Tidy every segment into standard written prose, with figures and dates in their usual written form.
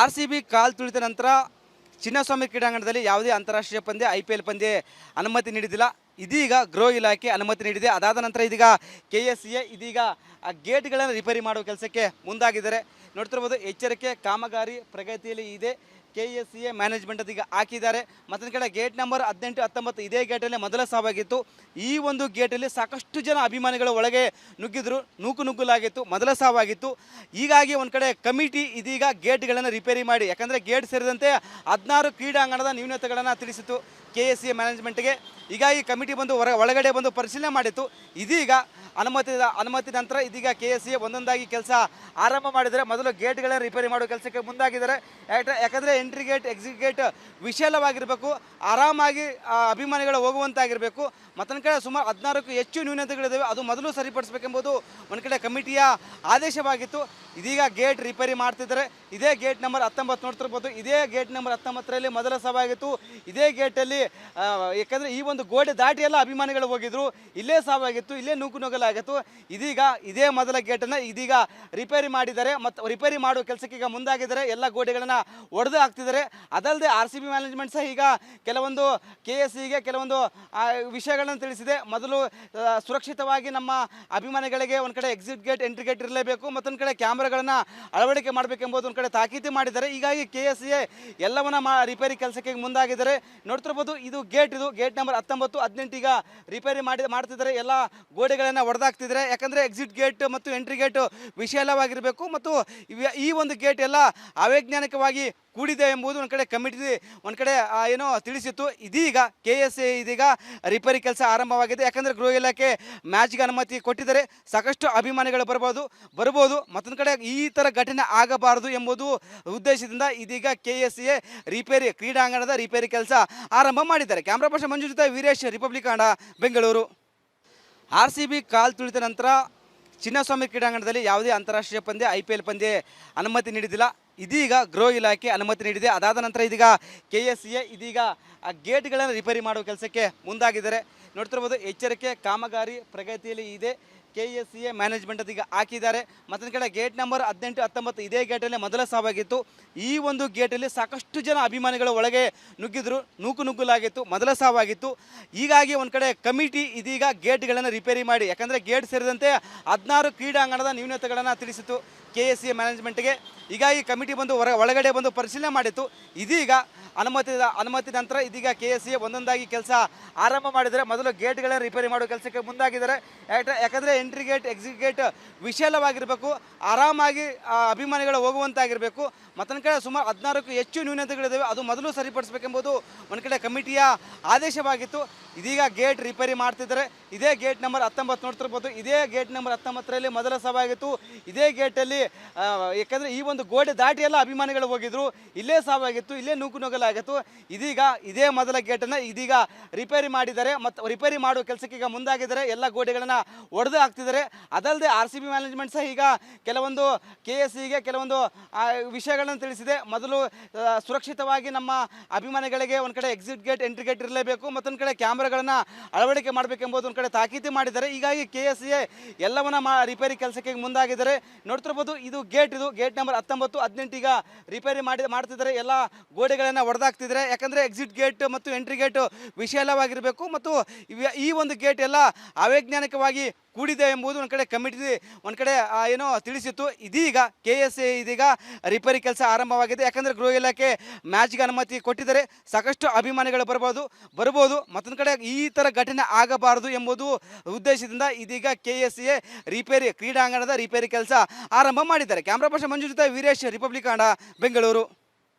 RCB ಕಾಲ್ ತುಳಿದ ನಂತರ ಚಿನ್ನಸ್ವಾಮಿ ಕ್ರೀಡಾಂಗಣದಲ್ಲಿ ಯಾವುದೇ ಅಂತಾರಾಷ್ಟ್ರೀಯ ಪಂದ್ಯ IPL ಪಂದ್ಯ ಅನುಮತಿ ನೀಡಿದಿಲ್ಲ. ಇದೀಗ ಗೃಹ ಇಲಾಖೆ ಅನುಮತಿ ನೀಡಿದೆ. ಅದಾದ ನಂತರ ಇದೀಗ KSCA ಇದೀಗ ಆ ಗೇಟ್ಗಳನ್ನು ರಿಪೇರಿ ಮಾಡುವ ಕೆಲಸಕ್ಕೆ ಮುಂದಾಗಿದ್ದಾರೆ. ನೋಡ್ತಿರ್ಬೋದು, ಎಚ್ಚರಿಕೆ ಕಾಮಗಾರಿ ಪ್ರಗತಿಯಲ್ಲಿ ಇದೆ. KSCA ಮ್ಯಾನೇಜ್ಮೆಂಟ್ ಅದೀಗ ಹಾಕಿದ್ದಾರೆ. ಮತ್ತೊಂದು ಕಡೆ ಗೇಟ್ ನಂಬರ್ 18, 19 ಇದೇ ಗೇಟಲ್ಲಿ ಮೊದಲ ಸಾವಾಗಿತ್ತು. ಈ ಒಂದು ಗೇಟಲ್ಲಿ ಸಾಕಷ್ಟು ಜನ ಅಭಿಮಾನಿಗಳು ಒಳಗೆ ನುಗ್ಗಿದ್ರು, ನುಗ್ಗಲಾಗಿತ್ತು, ಮೊದಲ ಸಾವಾಗಿತ್ತು. ಹೀಗಾಗಿ ಒಂದು ಕಡೆ ಕಮಿಟಿ ಇದೀಗ ಗೇಟ್ಗಳನ್ನು ರಿಪೇರಿ ಮಾಡಿ, ಯಾಕಂದರೆ ಗೇಟ್ ಸೇರಿದಂತೆ 16 ಕ್ರೀಡಾಂಗಣದ ನ್ಯೂನತೆಗಳನ್ನು ತಿಳಿಸಿತು KSCA ಮ್ಯಾನೇಜ್ಮೆಂಟ್ಗೆ. ಹೀಗಾಗಿ ಕಮಿಟಿ ಬಂದು ಒಳಗಡೆ ಬಂದು ಪರಿಶೀಲನೆ ಮಾಡಿತ್ತು. ಇದೀಗ ಅನುಮತಿ ನಂತರ ಇದೀಗ KSCA ಒಂದೊಂದಾಗಿ ಕೆಲಸ ಆರಂಭ ಮಾಡಿದರೆ. ಮೊದಲು ಗೇಟ್ಗಳನ್ನು ರಿಪೇರಿ ಮಾಡುವ ಕೆಲಸಕ್ಕೆ ಮುಂದಾಗಿದ್ದಾರೆ. ಯಾಕಂದರೆ ಎಂಟ್ರಿ ಗೇಟ್, ಎಕ್ಸಿಟ್ ಗೇಟ್ ವಿಶಾಲವಾಗಿರಬೇಕು, ಆರಾಮಾಗಿ ಅಭಿಮಾನಿಗಳು ಹೋಗುವಂತಾಗಿರಬೇಕು. ಮತ್ತೊಂದು ಕಡೆ ಸುಮಾರು 16ಕ್ಕೂ ಹೆಚ್ಚು ನ್ಯೂನತೆಗಳಿದ್ದಾವೆ, ಅದು ಮೊದಲು ಸರಿಪಡಿಸಬೇಕೆಂಬುದು ಒಂದು ಕಡೆ ಕಮಿಟಿಯ ಆದೇಶವಾಗಿತ್ತು. ಇದೀಗ ಗೇಟ್ ರಿಪೇರಿ ಮಾಡ್ತಿದ್ದಾರೆ. ಇದೇ ಗೇಟ್ ನಂಬರ್ 19 ನೋಡ್ತಿರ್ಬೋದು. ಇದೇ ಗೇಟ್ ನಂಬರ್ 19ರಲ್ಲಿ ಮೊದಲ ಸಾವಾಗಿತ್ತು. ಇದೇ ಗೇಟಲ್ಲಿ ಯಾಕಂದರೆ ಈ ಒಂದು ಗೋಡೆ ದಾಟಿ ಎಲ್ಲ ಅಭಿಮಾನಿಗಳು ಹೋಗಿದ್ರು, ಇಲ್ಲೇ ಸಾವಾಗಿತ್ತು, ಇಲ್ಲೇ ನುಗ್ಗಲಾಗಿತ್ತು. ಇದೀಗ ಇದೇ ಮೊದಲ ಗೇಟನ್ನು ಇದೀಗ ರಿಪೇರಿ ಮಾಡಿದ್ದಾರೆ. ಮತ್ತು ರಿಪೇರಿ ಮಾಡುವ ಕೆಲಸಕ್ಕೆ ಈಗ ಮುಂದಾಗಿದ್ದಾರೆ. ಎಲ್ಲ ಗೋಡೆಗಳನ್ನು ಒಡೆದು ಹಾಕ್ತಿದ್ದಾರೆ. ಅದಲ್ಲದೆ RCB ಮ್ಯಾನೇಜ್ಮೆಂಟ್ ಸಹ ಈಗ ಕೆಲವೊಂದು KSCಗೆ ಕೆಲವೊಂದು ವಿಷಯಗಳನ್ನು ತಿಳಿಸಿದೆ. ಮೊದಲು ಸುರಕ್ಷಿತವಾಗಿ ನಮ್ಮ ಅಭಿಮಾನಿಗಳಿಗೆ ಒಂದು ಕಡೆ ಎಕ್ಸಿಟ್ ಗೇಟ್, ಎಂಟ್ರಿ ಗೇಟ್ ಇರಲೇಬೇಕು, ಮತ್ತೊಂದು ಕಡೆ ಕ್ಯಾಮ್ರಾಗಳನ್ನು ಅಳವಡಿಕೆ ಮಾಡಬೇಕೆಂಬುದು ಒಂದು ಕಡೆ ತಾಕೀತು ಮಾಡಿದ್ದಾರೆ. ಹೀಗಾಗಿ KSCA ಎಲ್ಲವನ್ನ ರಿಪೇರಿ ಕೆಲಸಕ್ಕೆ ಮುಂದಾಗಿದ್ದಾರೆ. ನೋಡ್ತಿರ್ಬೋದು, ಇದು ಗೇಟ್ ನಂಬರ್ 19, 18 ಈಗ ರಿಪೇರಿ ಮಾಡ್ತಿದ್ದಾರೆ. ಎಲ್ಲ ಗೋಡೆಗಳನ್ನು ಒಡೆದಾಕ್ತಿದ್ದಾರೆ. ಯಾಕಂದರೆ ಎಕ್ಸಿಟ್ ಗೇಟ್ ಮತ್ತು ಎಂಟ್ರಿ ಗೇಟ್ ವಿಶಾಲವಾಗಿರಬೇಕು ಮತ್ತು ಈ ಒಂದು ಗೇಟ್ ಎಲ್ಲ ಅವೈಜ್ಞಾನಿಕವಾಗಿ ಕೂಡಿದೆ ಎಂಬುದು ಒಂದು ಕಡೆ ಕಮಿಟಿ ಒಂದು ಕಡೆ ಏನೋ ತಿಳಿಸಿತ್ತು. ಇದೀಗ KSCA ಇದೀಗ ರಿಪೇರಿ ಕೆಲಸ ಆರಂಭವಾಗಿದೆ. ಯಾಕಂದರೆ ಗೃಹ ಇಲಾಖೆ ಮ್ಯಾಚ್ಗೆ ಅನುಮತಿ ಕೊಟ್ಟಿದ್ದಾರೆ. ಸಾಕಷ್ಟು ಅಭಿಮಾನಿಗಳು ಬರ್ಬೋದು. ಮತ್ತೊಂದು ಕಡೆ ಈ ಥರ ಘಟನೆ ಆಗಬಾರದು ಎಂಬುದು ಉದ್ದೇಶದಿಂದ ಇದೀಗ KSCA ಕ್ರೀಡಾಂಗಣದ ರಿಪೇರಿ ಕೆಲಸ ಆರಂಭ ಮಾಡಿದ್ದಾರೆ. ಕ್ಯಾಮ್ರಾ ಪರ್ಸನ್ ಮಂಜು ಜೊತೆ ವೀರೇಶ್, ರಿಪಬ್ಲಿಕ್ ಕನ್ನಡ, ಬೆಂಗಳೂರು. RCB ಕಾಲ್ ತುಳಿದ ನಂತರ ಚಿನ್ನಸ್ವಾಮಿ ಕ್ರೀಡಾಂಗಣದಲ್ಲಿ ಯಾವುದೇ ಅಂತಾರಾಷ್ಟ್ರೀಯ ಪಂದ್ಯ IPL ಪಂದ್ಯ ಅನುಮತಿ ನೀಡಿದಿಲ್ಲ. ಇದೀಗ ಗೃಹ ಇಲಾಖೆ ಅನುಮತಿ ನೀಡಿದೆ. ಅದಾದ ನಂತರ ಇದೀಗ KSCA ಇದೀಗ ಆ ಗೇಟ್ಗಳನ್ನು ರಿಪೇರಿ ಮಾಡುವ ಕೆಲಸಕ್ಕೆ ಮುಂದಾಗಿದ್ದಾರೆ. ನೋಡ್ತಿರ್ಬೋದು, ಎಚ್ಚರಿಕೆ ಕಾಮಗಾರಿ ಪ್ರಗತಿಯಲ್ಲಿ ಇದೆ. KSCA ಮ್ಯಾನೇಜ್ಮೆಂಟ್ ಅದೀಗ ಹಾಕಿದ್ದಾರೆ. ಮತ್ತೊಂದು ಕಡೆ ಗೇಟ್ ನಂಬರ್ 18, 19 ಇದೇ ಗೇಟಲ್ಲಿ ಮೊದಲ ಸಾವಾಗಿತ್ತು. ಈ ಒಂದು ಗೇಟಲ್ಲಿ ಸಾಕಷ್ಟು ಜನ ಅಭಿಮಾನಿಗಳು ಒಳಗೆ ನುಗ್ಗಿದ್ರು, ನುಗ್ಗಲಾಗಿತ್ತು, ಮೊದಲ ಸಾವಾಗಿತ್ತು. ಹೀಗಾಗಿ ಒಂದು ಕಡೆ ಕಮಿಟಿ ಇದೀಗ ಗೇಟ್ಗಳನ್ನು ರಿಪೇರಿ ಮಾಡಿ, ಯಾಕಂದರೆ ಗೇಟ್ ಸೇರಿದಂತೆ 16 ಕ್ರೀಡಾಂಗಣದ ನ್ಯೂನತೆಗಳನ್ನು ತಿಳಿಸಿತು KSCA ಮ್ಯಾನೇಜ್ಮೆಂಟ್ಗೆ. ಹೀಗಾಗಿ ಕಮಿಟಿ ಬಂದು ಒಳಗಡೆ ಬಂದು ಪರಿಶೀಲನೆ ಮಾಡಿತ್ತು. ಇದೀಗ ಅನುಮತಿ ನಂತರ ಇದೀಗ KSCA ಒಂದೊಂದಾಗಿ ಕೆಲಸ ಆರಂಭ ಮಾಡಿದರೆ. ಮೊದಲು ಗೇಟ್ಗಳನ್ನು ರಿಪೇರಿ ಮಾಡುವ ಕೆಲಸಕ್ಕೆ ಮುಂದಾಗಿದ್ದಾರೆ. ಯಾಕಂದರೆ ಎಂಟ್ರಿ ಗೇಟ್, ಎಕ್ಸಿಟ್ ಗೇಟ್ ವಿಶಾಲವಾಗಿರಬೇಕು, ಆರಾಮಾಗಿ ಅಭಿಮಾನಿಗಳು ಹೋಗುವಂತಾಗಿರಬೇಕು. ಮತ್ತೊಂದು ಕಡೆ ಸುಮಾರು 16ಕ್ಕೂ ಹೆಚ್ಚು ನ್ಯೂನತೆಗಳಿದ್ದಾವೆ, ಅದು ಮೊದಲು ಸರಿಪಡಿಸಬೇಕೆಂಬುದು ಒಂದು ಕಡೆ ಕಮಿಟಿಯ ಆದೇಶವಾಗಿತ್ತು. ಇದೀಗ ಗೇಟ್ ರಿಪೇರಿ ಮಾಡ್ತಿದ್ದಾರೆ. ಇದೇ ಗೇಟ್ ನಂಬರ್ 19 ನೋಡ್ತಿರ್ಬೋದು. ಇದೇ ಗೇಟ್ ನಂಬರ್ 19ರಲ್ಲಿ ಮೊದಲ ಸಾವಾಗಿತ್ತು. ಇದೇ ಗೇಟಲ್ಲಿ ಯಾಕಂದರೆ ಈ ಒಂದು ಗೋಡೆ ದಾಟಿ ಎಲ್ಲ ಅಭಿಮಾನಿಗಳು ಹೋಗಿದ್ರು, ಇಲ್ಲೇ ಸಾವಾಗಿತ್ತು, ಇಲ್ಲೇ ನುಗ್ಗಲಾಗಿತ್ತು. ಇದೀಗ ಇದೇ ಮೊದಲ ಗೇಟನ್ನು ಇದೀಗ ರಿಪೇರಿ ಮಾಡಿದ್ದಾರೆ. ಮತ್ತು ರಿಪೇರಿ ಮಾಡುವ ಕೆಲಸಕ್ಕೆ ಈಗ ಮುಂದಾಗಿದ್ದಾರೆ. ಎಲ್ಲ ಗೋಡೆಗಳನ್ನು ಒಡೆದು ಹಾಕ್ತಿದ್ದಾರೆ. ಅದಲ್ಲದೆ RCB ಮ್ಯಾನೇಜ್ಮೆಂಟ್ ಸಹ ಈಗ ಕೆಲವೊಂದು KSCಗೆ ಕೆಲವೊಂದು ವಿಷಯಗಳನ್ನು ತಿಳಿಸಿದೆ. ಮೊದಲು ಸುರಕ್ಷಿತವಾಗಿ ನಮ್ಮ ಅಭಿಮಾನಿಗಳಿಗೆ ಒಂದು ಕಡೆ ಎಕ್ಸಿಟ್ ಗೇಟ್, ಎಂಟ್ರಿ ಗೇಟ್ ಇರಲೇಬೇಕು, ಮತ್ತೊಂದು ಕಡೆ ಕ್ಯಾಮ್ರಾಗಳನ್ನು ಅಳವಡಿಕೆ ಮಾಡಬೇಕೆಂಬುದು ಒಂದು ಕಡೆ ತಾಕೀತು ಮಾಡಿದ್ದಾರೆ. ಹೀಗಾಗಿ KSCA ಎಲ್ಲವನ್ನ ರಿಪೇರಿ ಕೆಲಸಕ್ಕೆ ಮುಂದಾಗಿದ್ದಾರೆ. ನೋಡ್ತಿರ್ಬೋದು, ಇದು ಗೇಟ್ ನಂಬರ್ 19, 18 ಈಗ ರಿಪೇರಿ ಮಾಡ್ತಿದ್ದಾರೆ. ಎಲ್ಲ ಗೋಡೆಗಳನ್ನು ಒಡೆದಾಕ್ತಿದ್ದಾರೆ. ಯಾಕಂದರೆ ಎಕ್ಸಿಟ್ ಗೇಟ್ ಮತ್ತು ಎಂಟ್ರಿ ಗೇಟ್ ವಿಶಾಲವಾಗಿರಬೇಕು ಮತ್ತು ಈ ಒಂದು ಗೇಟ್ ಎಲ್ಲ ಅವೈಜ್ಞಾನಿಕವಾಗಿ ಕೂಡಿದೆ ಎಂಬುದು ಒಂದು ಕಡೆ ಕಮಿಟಿ ಒಂದು ಕಡೆ ಏನೋ ತಿಳಿಸಿತ್ತು. ಇದೀಗ KSCA ಇದೀಗ ರಿಪೇರಿ ಕೆಲಸ ಆರಂಭವಾಗಿದೆ. ಯಾಕಂದರೆ ಗೃಹ ಇಲಾಖೆ ಮ್ಯಾಚ್ಗೆ ಅನುಮತಿ ಕೊಟ್ಟಿದ್ದಾರೆ. ಸಾಕಷ್ಟು ಅಭಿಮಾನಿಗಳು ಬರ್ಬೋದು. ಮತ್ತೊಂದು ಕಡೆ ಈ ಥರ ಘಟನೆ ಆಗಬಾರದು ಎಂಬುದು ಉದ್ದೇಶದಿಂದ ಇದೀಗ KSCA ಕ್ರೀಡಾಂಗಣದ ರಿಪೇರಿ ಕೆಲಸ ಆರಂಭ ಮಾಡಿದ್ದಾರೆ. ಕ್ಯಾಮ್ರಾ ಪರ್ಸನ್ ಮಂಜು ಜೊತೆ ವೀರೇಶ್, ರಿಪಬ್ಲಿಕ್ ಕನ್ನಡ, ಬೆಂಗಳೂರು.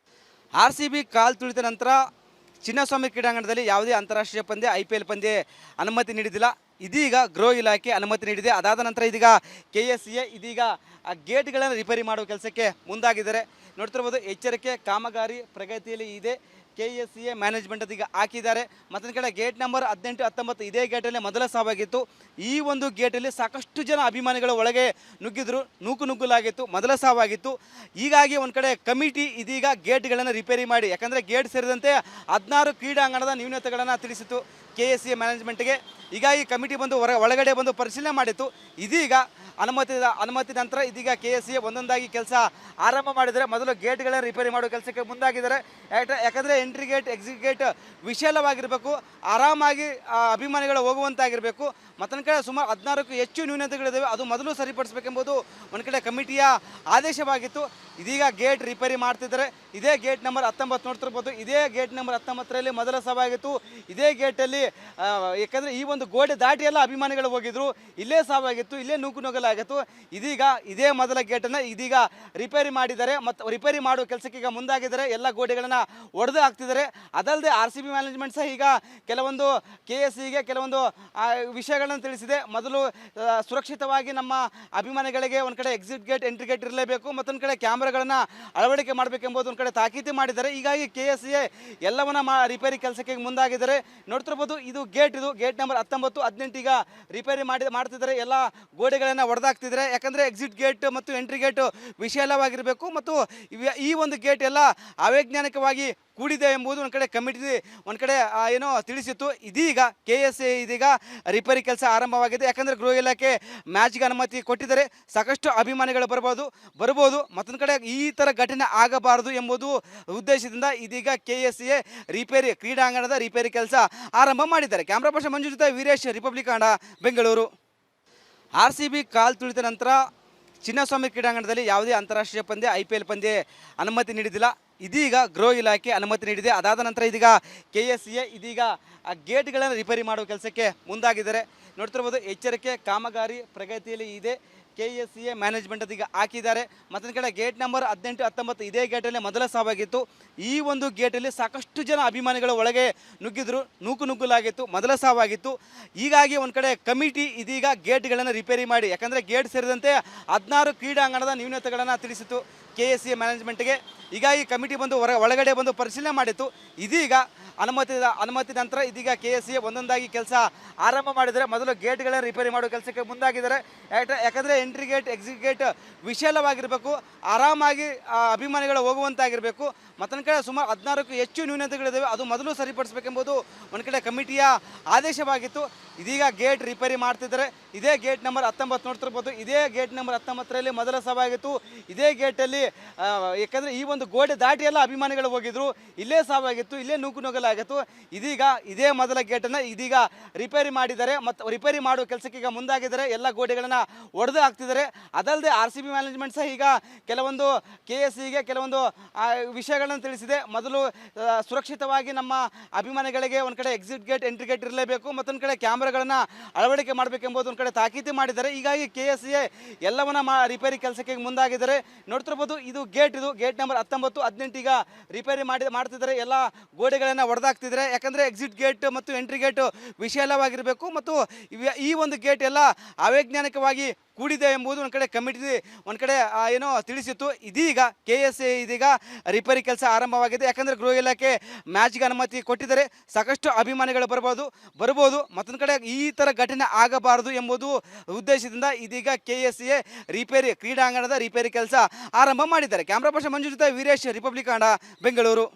RCB ಕಾಲ್ ತುಳಿದ ನಂತರ ಚಿನ್ನಸ್ವಾಮಿ ಕ್ರೀಡಾಂಗಣದಲ್ಲಿ ಯಾವುದೇ ಅಂತಾರಾಷ್ಟ್ರೀಯ ಪಂದ್ಯ IPL ಪಂದ್ಯ ಅನುಮತಿ ನೀಡಿದಿಲ್ಲ. ಇದೀಗ ಗೃಹ ಇಲಾಖೆ ಅನುಮತಿ ನೀಡಿದೆ. ಅದಾದ ನಂತರ ಇದೀಗ KSCA ಇದೀಗ ಆ ಗೇಟ್ಗಳನ್ನು ರಿಪೇರಿ ಮಾಡುವ ಕೆಲಸಕ್ಕೆ ಮುಂದಾಗಿದ್ದಾರೆ. ನೋಡ್ತಿರ್ಬೋದು, ಎಚ್ಚರಿಕೆ ಕಾಮಗಾರಿ ಪ್ರಗತಿಯಲ್ಲಿ ಇದೆ. KSCA ಮ್ಯಾನೇಜ್ಮೆಂಟ್ ಅದೀಗ ಹಾಕಿದ್ದಾರೆ. ಮತ್ತೊಂದು ಕಡೆ ಗೇಟ್ ನಂಬರ್ 18, 19 ಇದೇ ಗೇಟಲ್ಲಿ ಮೊದಲ ಸಾವಾಗಿತ್ತು. ಈ ಒಂದು ಗೇಟಲ್ಲಿ ಸಾಕಷ್ಟು ಜನ ಅಭಿಮಾನಿಗಳು ಒಳಗೆ ನುಗ್ಗಿದ್ರು, ನುಗ್ಗಲಾಗಿತ್ತು, ಮೊದಲ ಸಾವಾಗಿತ್ತು. ಹೀಗಾಗಿ ಒಂದು ಕಡೆ ಕಮಿಟಿ ಇದೀಗ ಗೇಟ್ಗಳನ್ನು ರಿಪೇರಿ ಮಾಡಿ, ಯಾಕಂದರೆ ಗೇಟ್ ಸೇರಿದಂತೆ 16 ಕ್ರೀಡಾಂಗಣದ ನ್ಯೂನತೆಗಳನ್ನು ತಿಳಿಸಿತು KSCA ಮ್ಯಾನೇಜ್ಮೆಂಟ್ಗೆ. ಹೀಗಾಗಿ ಕಮಿಟಿ ಬಂದು ಒಳಗಡೆ ಬಂದು ಪರಿಶೀಲನೆ ಮಾಡಿತ್ತು. ಇದೀಗ ಅನುಮತಿ ನಂತರ ಇದೀಗ KSCA ಒಂದೊಂದಾಗಿ ಕೆಲಸ ಆರಂಭ ಮಾಡಿದರೆ. ಮೊದಲು ಗೇಟ್ಗಳನ್ನು ರಿಪೇರಿ ಮಾಡೋ ಕೆಲಸಕ್ಕೆ ಮುಂದಾಗಿದ್ದಾರೆ. ಯಾಕಂದರೆ ಎಂಟ್ರಿ ಗೇಟ್ ಎಕ್ಸಿಟ್ ಗೇಟ್ ವಿಶಾಲವಾಗಿರಬೇಕು, ಆರಾಮಾಗಿ ಅಭಿಮಾನಿಗಳು ಹೋಗುವಂತಾಗಿರಬೇಕು. ಮತ್ತೊಂದು ಕಡೆ ಸುಮಾರು 16ಕ್ಕೂ ಹೆಚ್ಚು ನ್ಯೂನತೆಗಳಿದ್ದಾವೆ, ಅದು ಮೊದಲು ಸರಿಪಡಿಸಬೇಕೆಂಬುದು ಒಂದು ಕಡೆ ಕಮಿಟಿಯ ಆದೇಶವಾಗಿತ್ತು. ಇದೀಗ ಗೇಟ್ ರಿಪೇರಿ ಮಾಡ್ತಿದ್ದಾರೆ. ಇದೇ ಗೇಟ್ ನಂಬರ್ 19 ನೋಡ್ತಿರ್ಬೋದು. ಇದೇ ಗೇಟ್ ನಂಬರ್ 19ರಲ್ಲಿ ಮೊದಲ ಸಾವಾಗಿತ್ತು. ಇದೇ ಗೇಟಲ್ಲಿ ಯಾಕಂದರೆ ಈ ಒಂದು ಗೋಡೆ ದಾಟಿ ಎಲ್ಲ ಅಭಿಮಾನಿಗಳು ಹೋಗಿದ್ರು, ಇಲ್ಲೇ ಸಾವಾಗಿತ್ತು, ಇಲ್ಲೇ ನೂಕುನುಗ್ಗಲಾಗಿತ್ತು. ಇದೀಗ ಇದೇ ಮೊದಲ ಗೇಟನ್ನು ಇದೀಗ ರಿಪೇರಿ ಮಾಡಿದ್ದಾರೆ ಮತ್ತು ರಿಪೇರಿ ಮಾಡುವ ಕೆಲಸಕ್ಕೆ ಈಗ ಮುಂದಾಗಿದ್ದಾರೆ. ಎಲ್ಲ ಗೋಡೆಗಳನ್ನು ಒಡೆದು ಹಾಕ್ತಿದ್ದಾರೆ. ಅದಲ್ಲದೆ RCB ಮ್ಯಾನೇಜ್ಮೆಂಟ್ ಸಹ ಈಗ ಕೆಲವೊಂದು KSCಗೆ ಕೆಲವೊಂದು ವಿಷಯಗಳನ್ನು ತಿಳಿಸಿದೆ. ಮೊದಲು ಸುರಕ್ಷಿತವಾಗಿ ನಮ್ಮ ಅಭಿಮಾನಿಗಳಿಗೆ ಒಂದು ಕಡೆ ಎಕ್ಸಿಟ್ ಗೇಟ್ ಎಂಟ್ರಿ ಗೇಟ್ ಇರಲೇಬೇಕು, ಮತ್ತೊಂದು ಕಡೆ ಕ್ಯಾಮ್ರಾಗಳನ್ನು ಅಳವಡಿಕೆ ಮಾಡಬೇಕೆಂಬುದು ಒಂದು ಕಡೆ ತಾಕೀತು ಮಾಡಿದ್ದಾರೆ. ಹೀಗಾಗಿ KSCA ಎಲ್ಲವನ್ನ ರಿಪೇರಿ ಕೆಲಸಕ್ಕೆ ಮುಂದಾಗಿದ್ದಾರೆ. ನೋಡ್ತಿರ್ಬೋದು, ಇದು ಗೇಟ್ ನಂಬರ್ 19, 18 ಈಗ ರಿಪೇರಿ ಮಾಡ್ತಿದ್ದಾರೆ. ಎಲ್ಲ ಗೋಡೆಗಳನ್ನು ಒಡೆದಾಕ್ತಿದ್ದಾರೆ. ಯಾಕಂದರೆ ಎಕ್ಸಿಟ್ ಗೇಟ್ ಮತ್ತು ಎಂಟ್ರಿ ಗೇಟ್ ವಿಶಾಲವಾಗಿರಬೇಕು ಮತ್ತು ಈ ಒಂದು ಗೇಟ್ ಎಲ್ಲ ಅವೈಜ್ಞಾನಿಕವಾಗಿ ಕೂಡಿದೆ ಎಂಬುದು ಒಂದು ಕಡೆ ಕಮಿಟಿ ಒಂದು ಕಡೆ ಏನೋ ತಿಳಿಸಿತ್ತು. ಇದೀಗ KSCA ಇದೀಗ ರಿಪೇರಿ ಕೆಲಸ ಆರಂಭವಾಗಿದೆ. ಯಾಕಂದರೆ ಗೃಹ ಇಲಾಖೆ ಮ್ಯಾಚ್ಗೆ ಅನುಮತಿ ಕೊಟ್ಟಿದ್ದಾರೆ. ಸಾಕಷ್ಟು ಅಭಿಮಾನಿಗಳು ಬರ್ಬೋದು. ಮತ್ತೊಂದು ಕಡೆ ಈ ಥರ ಘಟನೆ ಆಗಬಾರದು ಎಂಬುದು ಉದ್ದೇಶದಿಂದ ಇದೀಗ KSCA ಕ್ರೀಡಾಂಗಣದ ರಿಪೇರಿ ಕೆಲಸ ಆರಂಭ ಮಾಡಿದ್ದಾರೆ. ಕ್ಯಾಮ್ರಾ ಪರ್ಸನ್ ಮಂಜು ಜೊತೆ ವೀರೇಶ್, ರಿಪಬ್ಲಿಕ್ ಕನ್ನಡ, ಬೆಂಗಳೂರು. RCB ಕಾಲ್ ತುಳಿದ ನಂತರ ಚಿನ್ನಸ್ವಾಮಿ ಕ್ರೀಡಾಂಗಣದಲ್ಲಿ ಯಾವುದೇ ಅಂತಾರಾಷ್ಟ್ರೀಯ ಪಂದ್ಯ IPL ಪಂದ್ಯ ಅನುಮತಿ ನೀಡಿದಿಲ್ಲ. ಇದೀಗ ಗೃಹ ಇಲಾಖೆ ಅನುಮತಿ ನೀಡಿದೆ. ಅದಾದ ನಂತರ ಇದೀಗ KSCA ಇದೀಗ ಗೇಟ್ಗಳನ್ನು ರಿಪೇರಿ ಮಾಡುವ ಕೆಲಸಕ್ಕೆ ಮುಂದಾಗಿದ್ದಾರೆ. ನೋಡ್ತಿರ್ಬೋದು, ಎಚ್ಚರಿಕೆ ಕಾಮಗಾರಿ ಪ್ರಗತಿಯಲ್ಲಿ ಇದೆ. KSCA ಮ್ಯಾನೇಜ್ಮೆಂಟ್ ಅದೀಗ ಹಾಕಿದ್ದಾರೆ. ಮತ್ತೊಂದು ಕಡೆ ಗೇಟ್ ನಂಬರ್ 18, 19 ಇದೇ ಗೇಟಲ್ಲಿ ಮೊದಲ ಸಾವಾಗಿತ್ತು. ಈ ಒಂದು ಗೇಟಲ್ಲಿ ಸಾಕಷ್ಟು ಜನ ಅಭಿಮಾನಿಗಳು ಒಳಗೆ ನುಗ್ಗಿದ್ರು, ನೂಕುನುಗ್ಗಲಾಗಿತ್ತು, ಮೊದಲ ಸಾವಾಗಿತ್ತು. ಹೀಗಾಗಿ ಒಂದು ಕಡೆ ಕಮಿಟಿ ಇದೀಗ ಗೇಟ್ಗಳನ್ನು ರಿಪೇರಿ ಮಾಡಿ, ಯಾಕಂದರೆ ಗೇಟ್ ಸೇರಿದಂತೆ 16 ಕ್ರೀಡಾಂಗಣದ ನ್ಯೂನತೆಗಳನ್ನು ತಿಳಿಸಿತು KSCA ಮ್ಯಾನೇಜ್ಮೆಂಟ್ಗೆ. ಹೀಗಾಗಿ ಕಮಿಟಿ ಬಂದು ಒಳಗಡೆ ಬಂದು ಪರಿಶೀಲನೆ ಮಾಡಿತ್ತು. ಇದೀಗ ಅನುಮತಿ ನಂತರ ಇದೀಗ KSCA ಒಂದೊಂದಾಗಿ ಕೆಲಸ ಆರಂಭ ಮಾಡಿದರೆ. ಮೊದಲು ಗೇಟ್ಗಳನ್ನು ರಿಪೇರಿ ಮಾಡೋ ಕೆಲಸಕ್ಕೆ ಮುಂದಾಗಿದ್ದಾರೆ. ಯಾಕಂದರೆ ಎಂಟ್ರಿ ಗೇಟ್ ಎಕ್ಸಿಟ್ ಗೇಟ್ ವಿಶಾಲವಾಗಿರಬೇಕು, ಆರಾಮಾಗಿ ಅಭಿಮಾನಿಗಳು ಹೋಗುವಂತಾಗಿರಬೇಕು. ಮತ್ತೊಂದು ಕಡೆ ಸುಮಾರು 16ಕ್ಕೂ ಹೆಚ್ಚು ನ್ಯೂನತೆಗಳಿದ್ದಾವೆ, ಅದು ಮೊದಲು ಸರಿಪಡಿಸಬೇಕೆಂಬುದು ಒಂದು ಕಡೆ ಕಮಿಟಿಯ ಆದೇಶವಾಗಿತ್ತು. ಇದೀಗ ಗೇಟ್ ರಿಪೇರಿ ಮಾಡ್ತಿದ್ದಾರೆ. ಇದೇ ಗೇಟ್ ನಂಬರ್ 19 ನೋಡ್ತಿರ್ಬೋದು. ಇದೇ ಗೇಟ್ ನಂಬರ್ 19ರಲ್ಲಿ ಮೊದಲ ಸಾವಾಗಿತ್ತು. ಇದೇ ಗೇಟಲ್ಲಿ ಯಾಕಂದರೆ ಈ ಒಂದು ಗೋಡೆ ದಾಟಿ ಎಲ್ಲ ಅಭಿಮಾನಿಗಳು ಹೋಗಿದ್ರು, ಇಲ್ಲೇ ಸಾವಾಗಿತ್ತು, ಇಲ್ಲೇ ನೂಕುನುಗ್ಗಲಾಗಿತ್ತು. ಇದೀಗ ಇದೇ ಮೊದಲ ಗೇಟನ್ನು ಇದೀಗ ರಿಪೇರಿ ಮಾಡಿದ್ದಾರೆ ಮತ್ತು ರಿಪೇರಿ ಮಾಡುವ ಕೆಲಸಕ್ಕೆ ಈಗ ಮುಂದಾಗಿದ್ದಾರೆ. ಎಲ್ಲ ಗೋಡೆಗಳನ್ನು ಒಡೆದು ಹಾಕ್ತಿದ್ದಾರೆ. ಅದಲ್ಲದೆ RCB ಮ್ಯಾನೇಜ್ಮೆಂಟ್ ಸಹ ಈಗ ಕೆಲವೊಂದು KSCಗೆ ಕೆಲವೊಂದು ವಿಷಯಗಳನ್ನು ತಿಳಿಸಿದೆ. ಮೊದಲು ಸುರಕ್ಷಿತವಾಗಿ ನಮ್ಮ ಅಭಿಮಾನಿಗಳಿಗೆ ಒಂದು ಕಡೆ ಎಕ್ಸಿಟ್ ಗೇಟ್ ಎಂಟ್ರಿ ಗೇಟ್ ಇರಲೇಬೇಕು, ಮತ್ತೊಂದು ಕಡೆ ಕ್ಯಾಮ್ರಾಗಳನ್ನು ಅಳವಡಿಕೆ ಮಾಡಬೇಕೆಂಬುದು ಒಂದು ಕಡೆ ತಾಕೀತು ಮಾಡಿದ್ದಾರೆ. ಹೀಗಾಗಿ KSCA ಎಲ್ಲವನ್ನ ರಿಪೇರಿ ಕೆಲಸಕ್ಕೆ ಮುಂದಾಗಿದ್ದಾರೆ. ನೋಡ್ತಿರ್ಬೋದು, ಇದು ಗೇಟ್ ನಂಬರ್ 19, 18 ಈಗ ರಿಪೇರಿ ಮಾಡ್ತಿದ್ದಾರೆ. ಎಲ್ಲ ಗೋಡೆಗಳನ್ನು ಒಡೆದಾಕ್ತಿದ್ದಾರೆ. ಯಾಕಂದರೆ ಎಕ್ಸಿಟ್ ಗೇಟ್ ಮತ್ತು ಎಂಟ್ರಿ ಗೇಟ್ ವಿಶಾಲವಾಗಿರಬೇಕು ಮತ್ತು ಈ ಒಂದು ಗೇಟ್ ಎಲ್ಲ ಅವೈಜ್ಞಾನಿಕವಾಗಿ ಕೂಡಿದೆ ಎಂಬುದು ಒಂದು ಕಡೆ ಕಮಿಟಿ ಒಂದು ಕಡೆ ಏನೋ ತಿಳಿಸಿತ್ತು. ಇದೀಗ KSCA ಇದೀಗ ರಿಪೇರಿ ಕೆಲಸ ಆರಂಭವಾಗಿದೆ. ಯಾಕಂದರೆ ಗೃಹ ಇಲಾಖೆ ಮ್ಯಾಚ್ಗೆ ಅನುಮತಿ ಕೊಟ್ಟಿದ್ದಾರೆ. ಸಾಕಷ್ಟು ಅಭಿಮಾನಿಗಳು ಬರ್ಬೋದು. ಮತ್ತೊಂದು ಕಡೆ ಈ ಥರ ಘಟನೆ ಆಗಬಾರದು ಎಂಬುದು ಉದ್ದೇಶದಿಂದ ಇದೀಗ KSCA ಕ್ರೀಡಾಂಗಣದ ರಿಪೇರಿ ಕೆಲಸ ಆರಂಭ ಮಾಡಿದ್ದಾರೆ. ಕ್ಯಾಮ್ರಾ ಪರ್ಸನ್ ಮಂಜು ಜೊತೆ ವೀರೇಶ್, ರಿಪಬ್ಲಿಕ್ ಕನ್ನಡ, ಬೆಂಗಳೂರು.